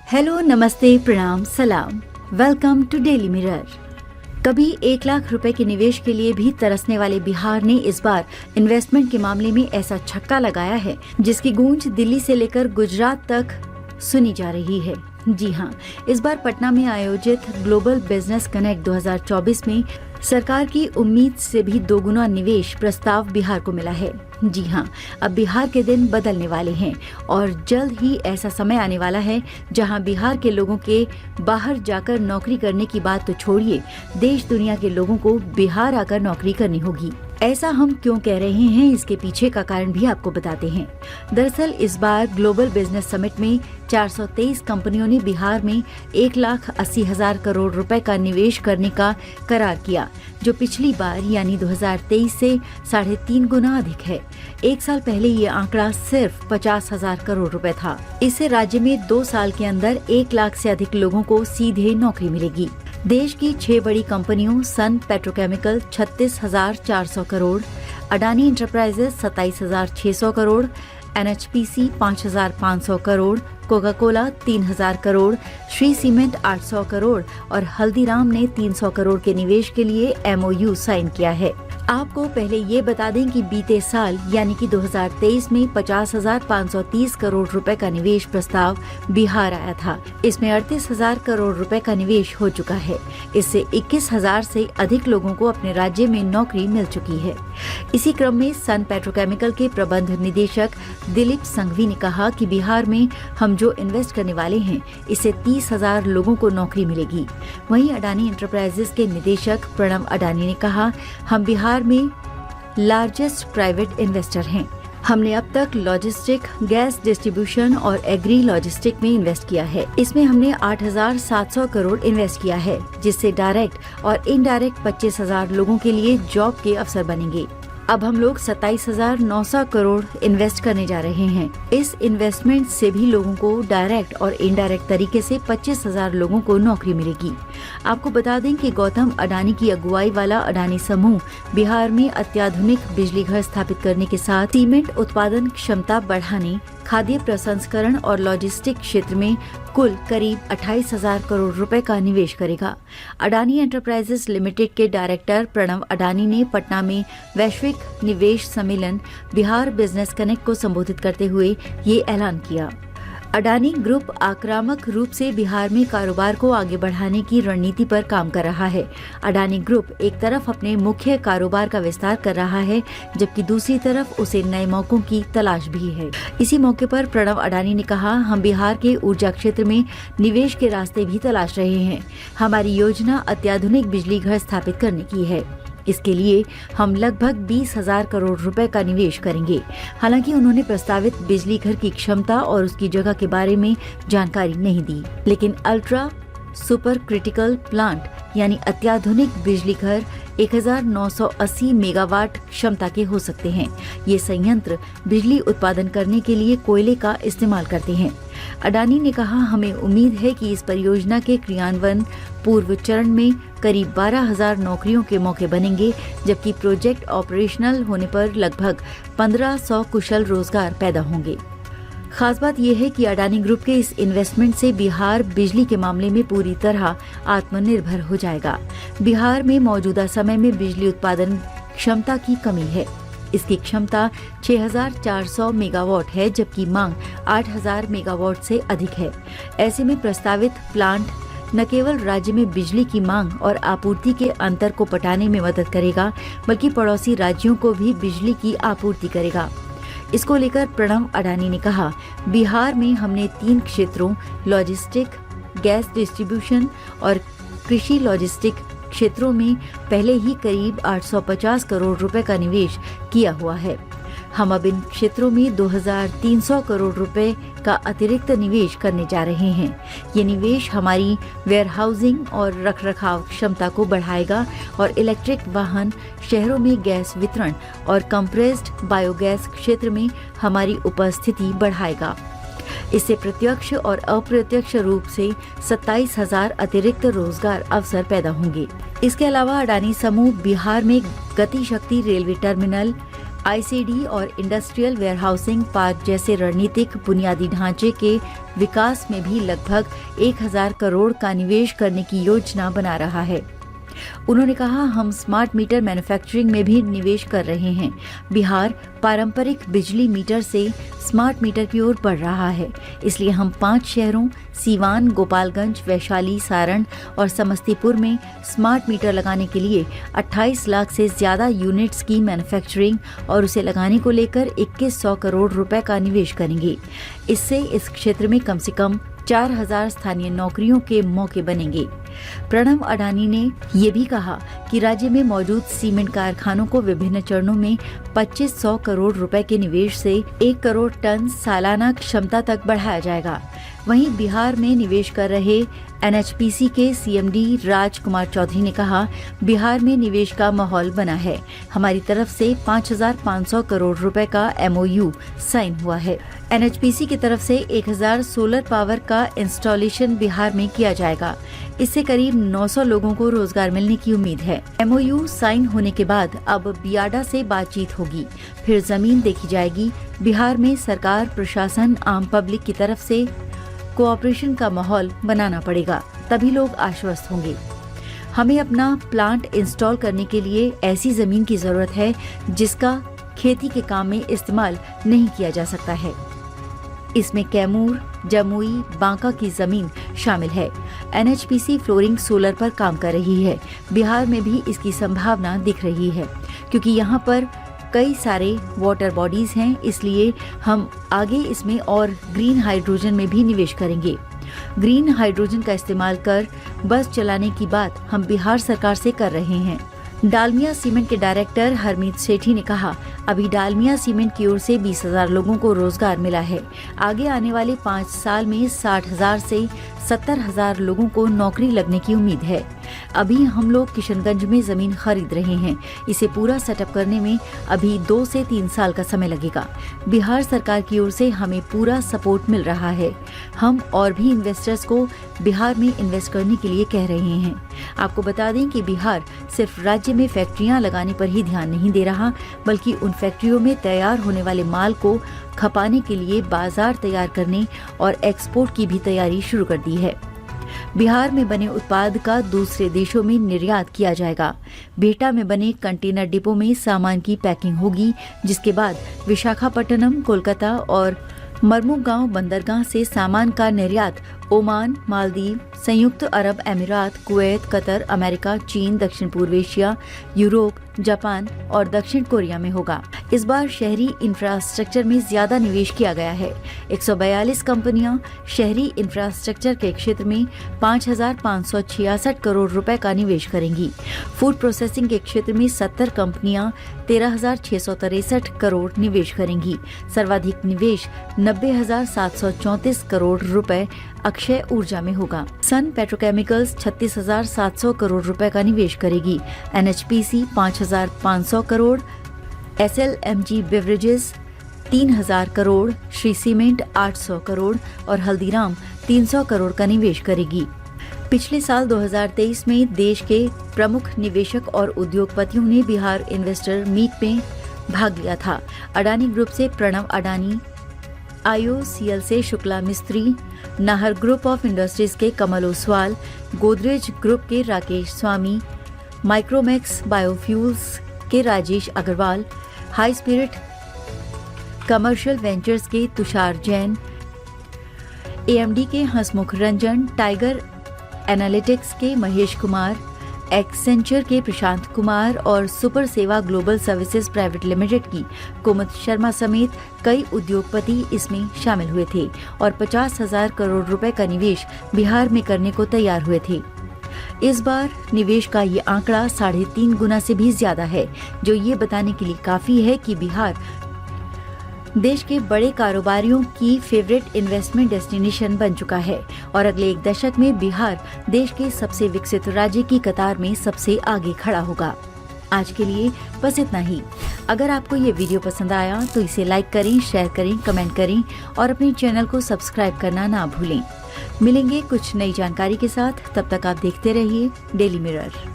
Hello, नमस्ते, प्रणाम, सलाम। Welcome to Daily Mirror. कभी 1 लाख रुपए के निवेश के लिए भी तरसने वाले बिहार ने इस बार इन्वेस्टमेंट के मामले में ऐसा छक्का लगाया है जिसकी गूंज दिल्ली से लेकर गुजरात तक सुनी जा रही है। जी हाँ, इस बार पटना में आयोजित ग्लोबल बिजनेस कनेक्ट 2024 में सरकार की उम्मीद से भी दोगुना निवेश प्रस्ताव बिहार को मिला है। जी हाँ, अब बिहार के दिन बदलने वाले हैं और जल्द ही ऐसा समय आने वाला है जहां बिहार के लोगों के बाहर जाकर नौकरी करने की बात तो छोड़िए, देश दुनिया के लोगों को बिहार आकर नौकरी करनी होगी। ऐसा हम क्यों कह रहे हैं, इसके पीछे का कारण भी आपको बताते हैं। दरअसल इस बार ग्लोबल बिजनेस समिट में 423 कंपनियों ने बिहार में 1,80,000 करोड़ रुपए का निवेश करने का करार किया, जो पिछली बार यानी 2023 से 3.5 गुना अधिक है। 1 साल पहले ये आंकड़ा सिर्फ 50,000 करोड़ रुपए था। इससे राज्य में 2 साल के अंदर 1 लाख से अधिक लोगों को सीधे नौकरी मिलेगी। देश की 6 बड़ी कंपनियों Sun petrochemical 36,400 crore, Adani enterprises 27,600 crore, NHPC 5,500 crore, Coca Cola 3,000 crore, Shree cement 800 crore और हल्दीराम ने 300 करोड़ के निवेश के लिए MOU साइन किया है। आपको पहले ये बता दें कि बीते साल यानी कि 2023 में 50,530 करोड़ रुपए का निवेश प्रस्ताव बिहार आया था। इसमें 38,000 करोड़ रुपए का निवेश हो चुका है। इससे 21,000 से अधिक लोगों को अपने राज्य में नौकरी मिल चुकी है। इसी क्रम में सन पेट्रोकेमिकल के प्रबंध निदेशक दिलीप संघवी ने कहा कि बिहार में हम जो इन्वेस्ट करने वाले हैं, इससे 30,000 लोगों को नौकरी मिलेगी। वहीं अडानी इंटरप्राइजेस के निदेशक प्रणव अडानी ने कहा, हम बिहार में लार्जेस्ट प्राइवेट इन्वेस्टर हैं। हमने अब तक लॉजिस्टिक, गैस डिस्ट्रीब्यूशन और एग्री लॉजिस्टिक में इन्वेस्ट किया है। इसमें हमने 8,700 करोड़ इन्वेस्ट किया है, जिससे डायरेक्ट और इनडायरेक्ट 25,000 लोगों के लिए जॉब के अवसर बनेंगे। अब हम लोग 27,900 करोड़ इन्वेस्ट करने जा रहे हैं। इस इन्वेस्टमेंट से भी लोगों को डायरेक्ट और इनडायरेक्ट तरीके से 25,000 लोगों को नौकरी मिलेगी। आपको बता दें कि गौतम अडानी की अगुवाई वाला अडानी समूह बिहार में अत्याधुनिक बिजली घर स्थापित करने के साथ सीमेंट उत्पादन क्षमता बढ़ाने, खाद्य प्रसंस्करण और लॉजिस्टिक क्षेत्र में कुल करीब 28,000 करोड़ रुपए का निवेश करेगा। अडानी एंटरप्राइजेस लिमिटेड के डायरेक्टर प्रणव अडानी ने पटना में वैश्विक निवेश सम्मेलन बिहार बिजनेस कनेक्ट को संबोधित करते हुए ये ऐलान किया। अडानी ग्रुप आक्रामक रूप से बिहार में कारोबार को आगे बढ़ाने की रणनीति पर काम कर रहा है। अडानी ग्रुप एक तरफ अपने मुख्य कारोबार का विस्तार कर रहा है, जबकि दूसरी तरफ उसे नए मौकों की तलाश भी है। इसी मौके पर प्रणव अडानी ने कहा, हम बिहार के ऊर्जा क्षेत्र में निवेश के रास्ते भी तलाश रहे हैं। हमारी योजना अत्याधुनिक बिजली घर स्थापित करने की है। इसके लिए हम लगभग 20,000 करोड़ रुपए का निवेश करेंगे। हालांकि उन्होंने प्रस्तावित बिजली घर की क्षमता और उसकी जगह के बारे में जानकारी नहीं दी, लेकिन अल्ट्रा सुपर क्रिटिकल प्लांट यानी अत्याधुनिक बिजली घर 1,980 मेगावाट क्षमता के हो सकते हैं। ये संयंत्र बिजली उत्पादन करने के लिए कोयले का इस्तेमाल करते हैं। अडानी ने कहा, हमें उम्मीद है कि इस परियोजना के क्रियान्वयन पूर्व चरण में करीब 12,000 नौकरियों के मौके बनेंगे, जबकि प्रोजेक्ट ऑपरेशनल होने पर लगभग 1,500 कुशल रोजगार पैदा होंगे। खास बात यह है कि अडानी ग्रुप के इस इन्वेस्टमेंट से बिहार बिजली के मामले में पूरी तरह आत्मनिर्भर हो जाएगा। बिहार में मौजूदा समय में बिजली उत्पादन क्षमता की कमी है। इसकी क्षमता 6,400 मेगावाट है, जबकि मांग 8,000 मेगावाट से अधिक है। ऐसे में प्रस्तावित प्लांट न केवल राज्य में बिजली की मांग और आपूर्ति के अंतर को पटाने में मदद करेगा, बल्कि पड़ोसी राज्यों को भी बिजली की आपूर्ति करेगा। इसको लेकर प्रणव अडानी ने कहा, बिहार में हमने 3 क्षेत्रों लॉजिस्टिक, गैस डिस्ट्रीब्यूशन और कृषि लॉजिस्टिक क्षेत्रों में पहले ही करीब 850 करोड़ रुपए का निवेश किया हुआ है। हम अब इन क्षेत्रों में 2,300 करोड़ रुपए का अतिरिक्त निवेश करने जा रहे हैं। ये निवेश हमारी वेयरहाउसिंग और रखरखाव क्षमता को बढ़ाएगा और इलेक्ट्रिक वाहन, शहरों में गैस वितरण और कंप्रेस्ड बायोगैस क्षेत्र में हमारी उपस्थिति बढ़ाएगा। इससे प्रत्यक्ष और अप्रत्यक्ष रूप से 27,000 अतिरिक्त रोजगार अवसर पैदा होंगे। इसके अलावा अडानी समूह बिहार में गति शक्ति रेलवे टर्मिनल, आईसीडी और इंडस्ट्रियल वेयरहाउसिंग पार्क जैसे रणनीतिक बुनियादी ढांचे के विकास में भी लगभग 1000 करोड़ का निवेश करने की योजना बना रहा है। उन्होंने कहा, हम स्मार्ट मीटर मैन्युफैक्चरिंग में भी निवेश कर रहे हैं। बिहार पारंपरिक बिजली मीटर से स्मार्ट मीटर की ओर बढ़ रहा है, इसलिए हम 5 शहरों सीवान, गोपालगंज, वैशाली, सारण और समस्तीपुर में स्मार्ट मीटर लगाने के लिए 28 लाख से ज्यादा यूनिट्स की मैन्युफैक्चरिंग और उसे लगाने को लेकर 2100 करोड़ रुपए का निवेश करेंगे। इससे इस क्षेत्र में कम से कम 4000 स्थानीय नौकरियों के मौके बनेंगे। प्रणव अडानी ने ये भी कहा कि राज्य में मौजूद सीमेंट कारखानों को विभिन्न चरणों में 2500 करोड़ रुपए के निवेश से 1 करोड़ टन सालाना क्षमता तक बढ़ाया जाएगा। वहीं बिहार में निवेश कर रहे एनएचपीसी के सीएमडी राजकुमार चौधरी ने कहा, बिहार में निवेश का माहौल बना है। हमारी तरफ से 5500 करोड़ रुपए का एमओयू साइन हुआ है। एनएचपीसी की तरफ से 1000 सोलर पावर का इंस्टॉलेशन बिहार में किया जाएगा। इससे करीब 900 लोगों को रोजगार मिलने की उम्मीद है। एमओयू साइन होने के बाद अब बियाडा से बातचीत होगी, फिर जमीन देखी जाएगी। बिहार में सरकार, प्रशासन, आम पब्लिक की तरफ से कोऑपरेशन का माहौल बनाना पड़ेगा, तभी लोग आश्वस्त होंगे। हमें अपना प्लांट इंस्टॉल करने के लिए ऐसी जमीन की जरूरत है जिसका खेती के काम में इस्तेमाल नहीं किया जा सकता है। इसमें कैमूर, जमुई, बांका की जमीन शामिल है। एनएचपीसी फ्लोरिंग सोलर पर काम कर रही है। बिहार में भी इसकी संभावना दिख रही है, क्योंकि यहाँ पर कई सारे वाटर बॉडीज हैं, इसलिए हम आगे इसमें और ग्रीन हाइड्रोजन में भी निवेश करेंगे। ग्रीन हाइड्रोजन का इस्तेमाल कर बस चलाने की बात हम बिहार सरकार से कर रहे हैं। डालमिया सीमेंट के डायरेक्टर हरमीत सेठी ने कहा, अभी डालमिया सीमेंट की ओर से 20,000 लोगों को रोजगार मिला है। आगे आने वाले 5 साल में 60,000 से 70,000 लोगों को नौकरी लगने की उम्मीद है। अभी हम लोग किशनगंज में जमीन खरीद रहे हैं। इसे पूरा सेटअप करने में अभी 2 से 3 साल का समय लगेगा। बिहार सरकार की ओर से हमें पूरा सपोर्ट मिल रहा है। हम और भी इन्वेस्टर्स को बिहार में इन्वेस्ट करने के लिए कह रहे हैं। आपको बता दें कि बिहार सिर्फ राज्य में फैक्ट्रियां लगाने पर ही ध्यान नहीं दे रहा, बल्कि उन फैक्ट्रियों में तैयार होने वाले माल को खपाने के लिए बाजार तैयार करने और एक्सपोर्ट की भी तैयारी शुरू कर दी है। बिहार में बने उत्पाद का दूसरे देशों में निर्यात किया जाएगा। बिहटा में बने कंटेनर डिपो में सामान की पैकिंग होगी, जिसके बाद विशाखापट्टनम, कोलकाता और मरमुगांव बंदरगाह से सामान का निर्यात ओमान, मालदीव, संयुक्त अरब अमीरात, कुवैत, कतर, अमेरिका, चीन, दक्षिण पूर्व एशिया, यूरोप, जापान और दक्षिण कोरिया में होगा। इस बार शहरी इंफ्रास्ट्रक्चर में ज्यादा निवेश किया गया है। 142 कंपनियां शहरी इंफ्रास्ट्रक्चर के क्षेत्र में 5,566 करोड़ रुपए का निवेश करेंगी। फूड प्रोसेसिंग के क्षेत्र में 70 कंपनियां 13,663 करोड़ निवेश करेंगी। सर्वाधिक निवेश 90,734 करोड़ रुपए अक्षय ऊर्जा में होगा। सन पेट्रोकेमिकल्स 36,700 करोड़ रुपए का निवेश करेगी। NHPC 5,500 crore, SLMG beverages 3,000 crore, Shree cement 800 crore और हल्दीराम 300 करोड़ का निवेश करेगी। पिछले साल 2023 में देश के प्रमुख निवेशक और उद्योगपतियों ने बिहार इन्वेस्टर मीट में भाग लिया था। अडानी ग्रुप से प्रणव अडानी, आईओसीएल से शुक्ला मिस्त्री, नाहर ग्रुप ऑफ इंडस्ट्रीज के कमल ओसवाल, गोदरेज ग्रुप के राकेश स्वामी, माइक्रोमैक्स बायोफ्यूल्स के Rajesh Agarwal, High Spirit Commercial Ventures के तुषार जैन, एएमडी के हंसमुख रंजन, टाइगर एनालिटिक्स के महेश कुमार, एक्सेंचर के प्रशांत कुमार और सुपर सेवा ग्लोबल सर्विसेज प्राइवेट लिमिटेड की कुमुद शर्मा समेत कई उद्योगपति इसमें शामिल हुए थे और 50,000 करोड़ रुपए का निवेश बिहार में करने को तैयार हुए थे। इस बार निवेश का ये आंकड़ा 3.5 गुना से भी ज्यादा है, जो ये बताने के लिए काफी है कि बिहार देश के बड़े कारोबारियों की फेवरेट इन्वेस्टमेंट डेस्टिनेशन बन चुका है और अगले 1 दशक में बिहार देश के सबसे विकसित राज्य की कतार में सबसे आगे खड़ा होगा। आज के लिए बस इतना ही। अगर आपको ये वीडियो पसंद आया तो इसे लाइक करें, शेयर करें, कमेंट करें और अपने चैनल को सब्सक्राइब करना ना भूलें। मिलेंगे कुछ नई जानकारी के साथ, तब तक आप देखते रहिए डेली मिरर।